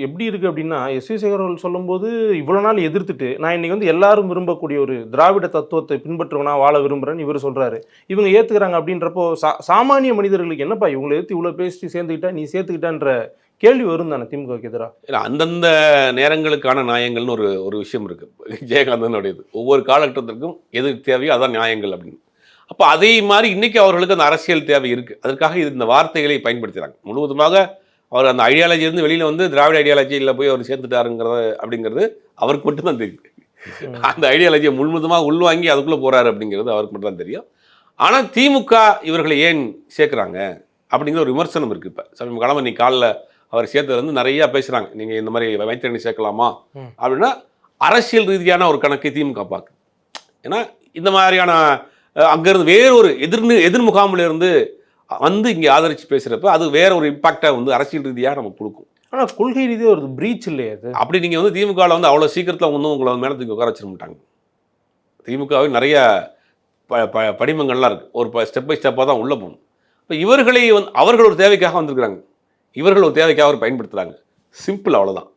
எப்படி இருக்கு அப்படின்னா, எஸ்.வி. சேகர் அவர்கள் சொல்லும்போது, இவ்வளோ நாள் எதிர்த்துட்டு, நான் இன்னைக்கு வந்து எல்லாரும் விரும்பக்கூடிய ஒரு திராவிட தத்துவத்தை பின்பற்றுவனா வாழ விரும்புறேன்னு இவரு சொல்றாரு. இவங்க ஏத்துக்கிறாங்க அப்படின்றப்போ, சாமானிய மனிதர்களுக்கு என்னப்பா இவங்கள எதிர்த்து இவ்வளோ பேசி சேர்ந்துக்கிட்டா, நீ சேர்த்துக்கிட்டான்ற கேள்வி வரும் தானே திமுகவுக்கு எதிரா? இல்ல அந்தந்த நேரங்களுக்கான நியாயங்கள்னு ஒரு ஒரு விஷயம் இருக்கு. விஜயகாந்தனுடையது. ஒவ்வொரு காலகட்டத்திற்கும் எது தேவையோ அதான் நியாயங்கள் அப்படின்னு. அப்ப அதே மாரி இன்னைக்கு அவர்களுக்கு அந்த அரசியல் தேவை இருக்கு. அதற்காக இந்த வார்த்தைகளை பயன்படுத்துறாங்க. முழுவதுமாக அவர் அந்த ஐடியாலஜி இருந்து வெளியில வந்து திராவிட ஐடியாலஜியில போய் அவர் சேர்ந்துட்டாருங்கிறது அப்படிங்கிறது அவருக்கு மட்டும் தான் தெரியும். ம். அந்த ஐடியாலஜியை முழுவதுமா உள்வாங்கி அதுக்குள்ள போறாரு அப்படிங்கிறது அவருக்கு மட்டும் தான் தெரியும். ஆனா திமுக இவர்களை ஏன் சேர்க்கிறாங்க? அப்படிங்கிற ஒரு விமர்சனம் இருக்கு இப்ப. சமீப காலமா இன்னைக்கு காலைல அவர் சேர்த்ததுல இருந்து நிறைய பேசுறாங்க. நீங்க இந்த மாதிரி மைத்திரனை சேர்க்கலாமா? ம். அப்படின்னா அரசியல் ரீதியான ஒரு கணக்கை திமுக பார்க்குது. ஏன்னா இந்த மாதிரியான அங்கேருந்து வேற ஒரு எதிர் முகாமில் இருந்து வந்து இங்கே ஆதரிச்சு பேசுகிறப்ப அது வேற ஒரு இம்பாக்டை வந்து அரசியல் ரீதியாக நமக்கு கொடுக்கும். ஆனா கொள்கை ரீதியா ஒரு பிரீச் இல்லையா அது? அப்படி நீங்கள் வந்து திமுகவில் வந்து அவ்வளோ சீக்கிரத்தில் வந்து உங்களை மேலே தூக்கி உட்கார வச்சிட மாட்டாங்க. திமுகவில் நிறைய படிமங்கள்லாம் இருக்குது. ஒரு ஸ்டெப் பை ஸ்டெப்பாக தான் உள்ளே போகணும். இப்போ இவர்களை வந்து அவர்கள் ஒரு தேவைக்காக வந்திருக்கிறாங்க. இவர்கள் ஒரு தேவைக்காக அவர் பயன்படுத்துகிறாங்க. சிம்பிள் அவ்வளோதான்.